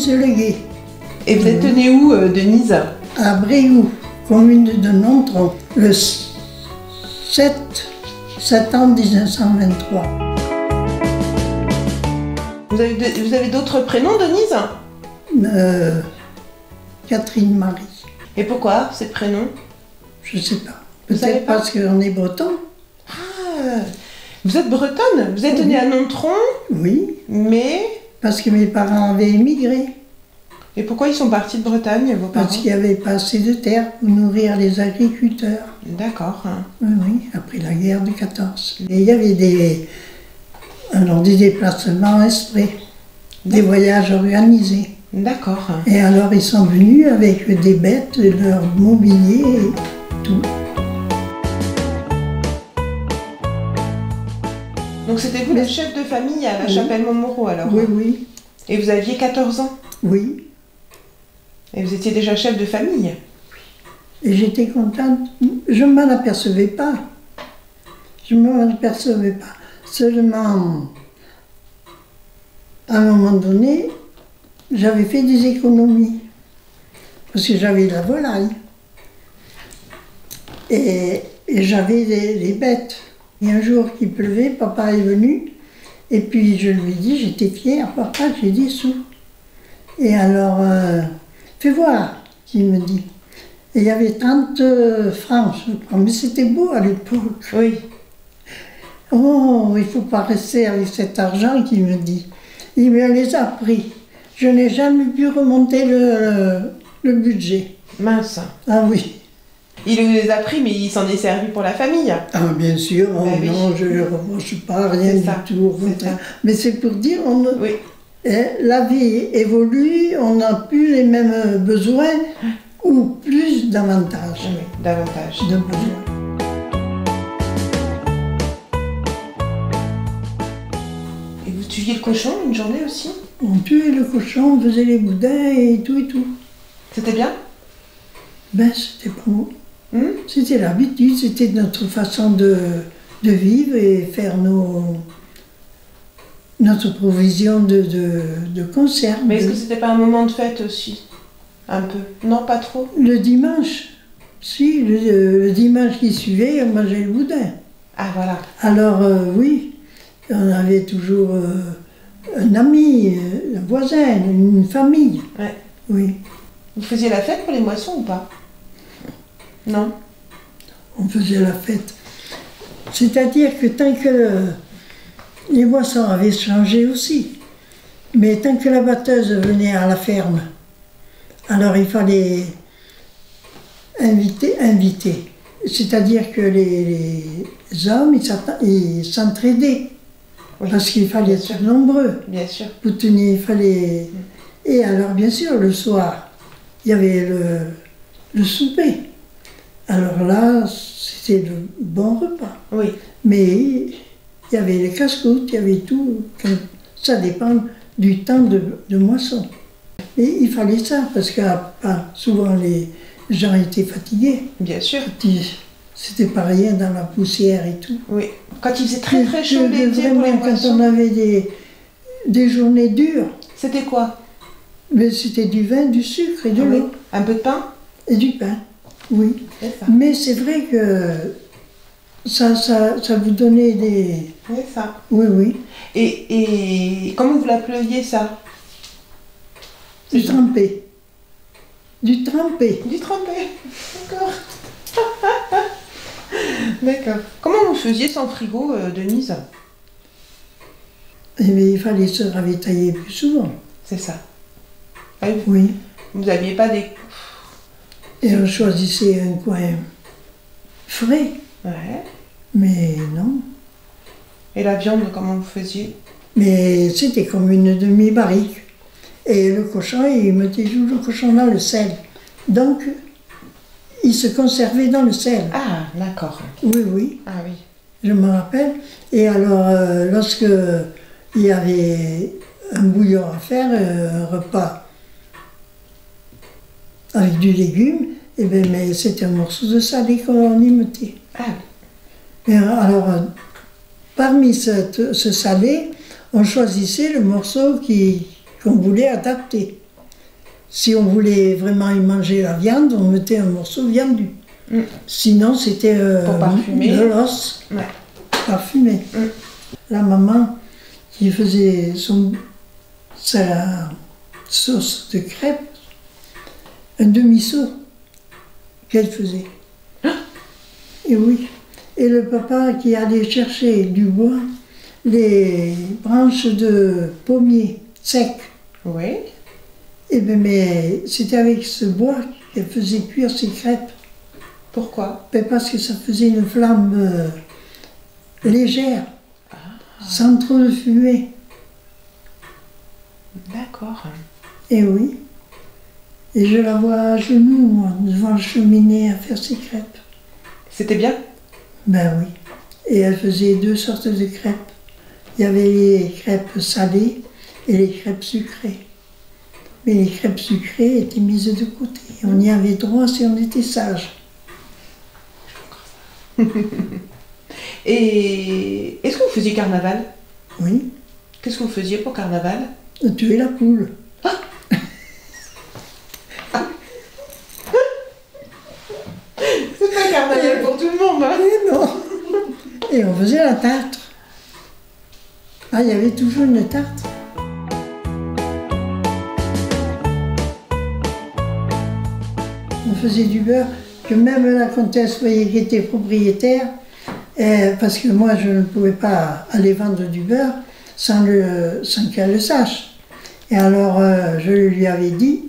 Denise-le-Guet. Et vous êtes née où, Denise? À Bréhoux, commune de Nontron, le 7 septembre 1923. Vous avez d'autres prénoms, Denise? Catherine Marie. Et pourquoi ces prénoms? Je sais pas. Vous savez Peut-être pas? parce qu'on est breton. Ah, vous êtes bretonne? Vous êtes Oui. née à Nontron, Oui, mais... parce que mes parents avaient émigré. Et pourquoi ils sont partis de Bretagne, vos parents? Parce qu'il n'y avait pas assez de terre pour nourrir les agriculteurs. D'accord. Oui, oui, après la guerre de 14. Et il y avait des déplacements exprès, des voyages organisés. D'accord. Et alors ils sont venus avec des bêtes, leur mobilier et tout. Donc c'était vous le chef de famille à la chapelle Montmoreau alors? Oui, oui, Et vous aviez 14 ans? oui. Et vous étiez déjà chef de famille? Et j'étais contente. Je ne m'en apercevais pas. Je ne m'en apercevais pas. Seulement, à un moment donné, j'avais fait des économies. Parce que j'avais de la volaille. Et j'avais les bêtes. Et un jour qu'il pleuvait, papa est venu. Et puis je lui ai dit, j'étais fière, papa, j'ai des sous. Et alors, fais voir, qu'il me dit. Et il y avait 30 francs, je crois. Mais c'était beau à l'époque. Oui. Oh, il ne faut pas rester avec cet argent, qu'il me dit. Il me les a pris. Je n'ai jamais pu remonter le budget. Mince. Ah oui. Il vous les a pris, mais il s'en est servi pour la famille. Ah bien sûr, oh, oui. non, je ne le reproche pas, rien C'est du ça, tout. Au contraire. Mais c'est pour dire, Oui. La vie évolue, on n'a plus les mêmes besoins, ou plus davantage Oui, davantage. de besoins. Et vous tuiez le cochon une journée aussi? On tuait le cochon, on faisait les boudins et tout et tout. C'était bien? Ben, c'était pas bon. C'était l'habitude, c'était notre façon de vivre et faire notre provision de conserve. Mais est-ce que c'était pas un moment de fête aussi? Un peu? Non, pas trop? Le dimanche, si, le dimanche qui suivait, on mangeait le boudin. Ah voilà. Alors oui, on avait toujours un ami, un voisin, une famille. Ouais. Oui, Vous faisiez la fête pour les moissons ou pas? Non? on faisait la fête. C'est-à-dire que tant que les moissons avaient changé aussi, mais tant que la batteuse venait à la ferme, alors il fallait inviter. C'est-à-dire que les hommes, ils s'entraidaient. Oui. Parce qu'il fallait Bien être sûr. nombreux. Bien sûr. Pour tenir, il fallait... Et alors, bien sûr, le soir, il y avait le souper. Alors là, c'était le bon repas. Oui. Mais il y avait les casse-croûtes, il y avait tout. Ça dépend du temps de moisson. Et il fallait ça, parce que souvent les gens étaient fatigués. Bien sûr. C'était pas rien dans la poussière et tout. Oui. Quand il faisait très très chaud l'été pour les Vraiment, quand moissons. on avait des journées dures, C'était quoi? mais c'était du vin, du sucre et de Oui. l'eau. Un peu de pain? Et du pain, oui. C'est ça. Mais c'est vrai que ça vous donnait des... C'est ça. Oui, oui. Et comment vous l'appeliez ça? Du trempé. Du trempé. Du trempé. D'accord. D'accord. Comment vous faisiez sans frigo, Denise? Eh bien, il fallait se ravitailler plus souvent. C'est ça. Ah oui, Oui. vous n'aviez pas des... Et on choisissait un coin frais. Ouais. Mais non. Et la viande, comment vous faisiez? Mais c'était comme une demi-barrique. Et le cochon, il mettait toujours le cochon dans le sel. Donc, il se conservait dans le sel. Ah, d'accord. Oui, oui, Ah oui. je me rappelle. Et alors, lorsque il y avait un bouillon à faire, un repas avec du légume, eh bien, mais c'était un morceau de salé qu'on y mettait. Ah Et alors, parmi ce salé, on choisissait le morceau qu'on voulait adapter. Si on voulait vraiment y manger la viande, on mettait un morceau viandu. Sinon, c'était Pour parfumer. de l'os Ouais. parfumé. La maman qui faisait sa sauce de crêpes, un demi-seau qu'elle faisait. Et oui. Et le papa qui allait chercher du bois, les branches de pommier secs. Oui. Et bien, mais c'était avec ce bois qu'elle faisait cuire ses crêpes. Pourquoi? Ben, parce que ça faisait une flamme légère, sans trop de fumée. D'accord. Et oui. Et je la vois à genoux, moi, devant la cheminée à faire ses crêpes. C'était bien? Ben oui. Et elle faisait 2 sortes de crêpes. Il y avait les crêpes salées et les crêpes sucrées. Mais les crêpes sucrées étaient mises de côté. On y avait droit si on était sage. Et est-ce que vous faisiez carnaval? Oui. Qu'est-ce que vous faisiez pour carnaval? Tuer la poule. C'est pas carnaval pour tout le monde, hein? Et non. Et on faisait la tarte. Ah, il y avait toujours une tarte. On faisait du beurre que même la comtesse voyait qui était propriétaire, parce que moi je ne pouvais pas aller vendre du beurre sans qu'elle le sache. Et alors je lui avais dit,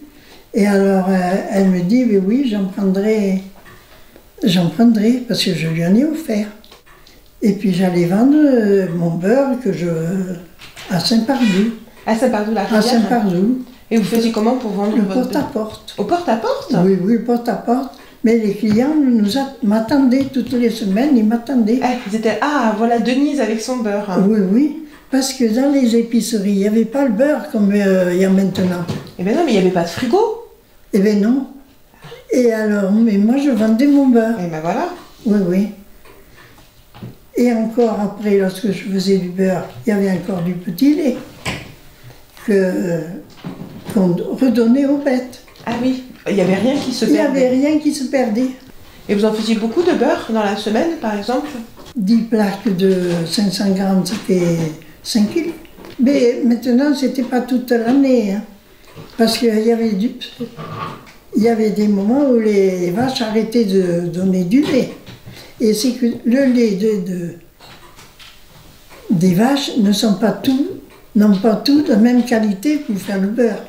et alors elle me dit, mais oui, j'en prendrai, parce que je lui en ai offert. Et puis j'allais vendre mon beurre à Saint-Pardoux. À Saint-Pardoux-la-Rivière? À Saint-Pardoux. Et vous faisiez comment pour vendre Le votre beurre? porte-à-porte. Au porte-à-porte? Oui, le porte-à-porte. Mais les clients m'attendaient toutes les semaines, ils m'attendaient. Ah, ils étaient... Ah, voilà Denise avec son beurre. Oui, oui. Parce que dans les épiceries, il n'y avait pas le beurre comme il y a maintenant. Eh bien non, mais il n'y avait pas de frigo. Eh bien non. Et alors, mais moi je vendais mon beurre. Et ben voilà. Oui, oui. Et encore après, lorsque je faisais du beurre, il y avait encore du petit lait qu'on redonnait aux bêtes. Ah oui, il n'y avait rien qui se Il n'y perdait. avait rien qui se perdait. Et vous en faisiez beaucoup de beurre dans la semaine, par exemple? 10 plaques de 500 grammes, c'était 5 kilos. Mais maintenant, c'était pas toute l'année. Hein, parce qu'il y avait des moments où les vaches arrêtaient de donner du lait. Et c'est que le lait des vaches n'ont pas tous de même qualité pour faire le beurre.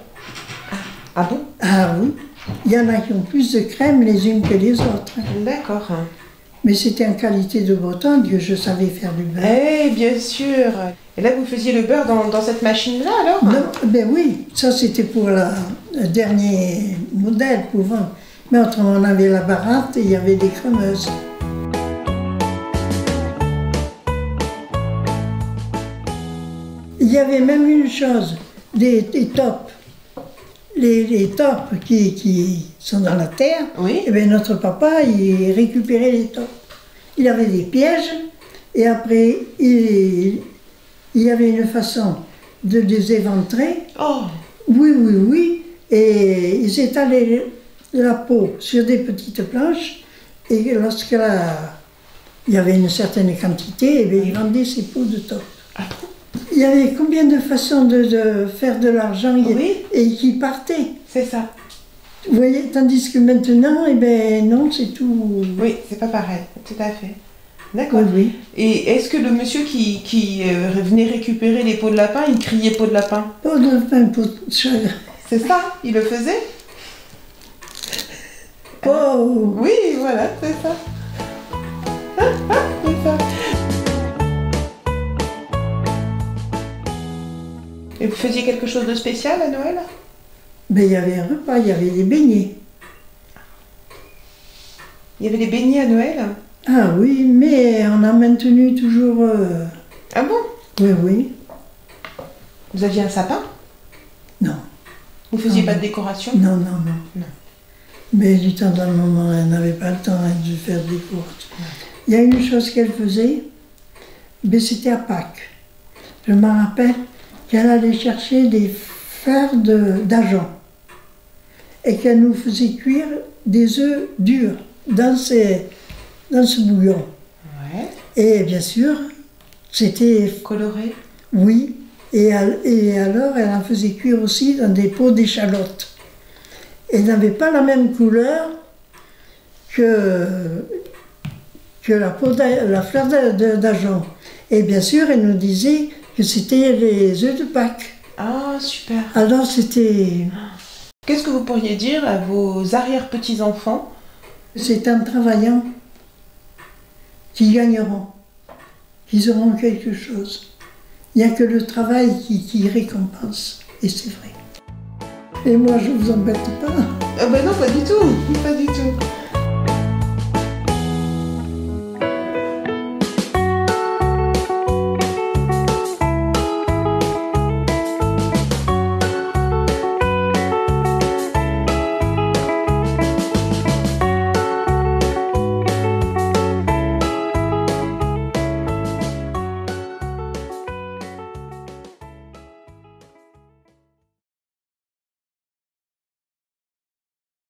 Ah bon? Ah oui. Il y en a qui ont plus de crème les unes que les autres. D'accord. Mais c'était en qualité de Bretagne que je savais faire du beurre. Eh bien sûr. Et là, vous faisiez le beurre dans cette machine-là, alors? Non, ben oui, ça c'était pour le dernier modèle pour vendre. Mais autrement, on avait la baratte et il y avait des crémeuses. Il y avait même une chose, des tops. Les tops qui sont dans la terre, Oui. et bien notre papa, il récupérait les tops. Il avait des pièges, et après, il y avait une façon de les éventrer. Oh. Oui, oui, oui. Et ils étalaient la peau sur des petites planches, et lorsque il y avait une certaine quantité, et bien, ils vendaient ces peaux de top. Ah bon? Il y avait combien de façons de faire de l'argent Oui. et qui partaient. C'est ça. Vous voyez, tandis que maintenant, eh ben non, c'est tout. Oui, c'est pas pareil, tout à fait. D'accord. Oui, oui. Et est-ce que le monsieur qui venait récupérer les pots de lapin, il criait pots de lapin? Pas de pain pour chagrin. C'est ça? Il le faisait? Oh, Oui, voilà, c'est ça. C'est ça. Et vous faisiez quelque chose de spécial à Noël? ben il y avait un repas, il y avait des beignets. Il y avait des beignets à Noël? Ah oui, mais on a maintenu toujours. Ah bon? Oui, oui. Vous aviez un sapin? Non, Vous faisiez Ah pas non. de décoration? non, non, non. Non. Mais du temps d'un moment, elle n'avait pas le temps de faire des courses. Il y a une chose qu'elle faisait, mais c'était à Pâques. Je me rappelle qu'elle allait chercher des fleurs d'ajonc. et qu'elle nous faisait cuire des œufs durs dans ce bouillon. Ouais. Et bien sûr, c'était... Coloré. Oui, et alors elle en faisait cuire aussi dans des pots d'échalotes. Elle n'avait pas la même couleur que la fleur d'ajonc. Et bien sûr, elle nous disait que c'était les œufs de Pâques. Ah, super. Alors c'était... Qu'est-ce que vous pourriez dire à vos arrière-petits-enfants? C'est en travaillant qu'ils gagneront, qu'ils auront quelque chose. Il n'y a que le travail qui récompense, et c'est vrai. Et moi, je ne vous embête pas. Ah ben non, pas du tout, pas du tout.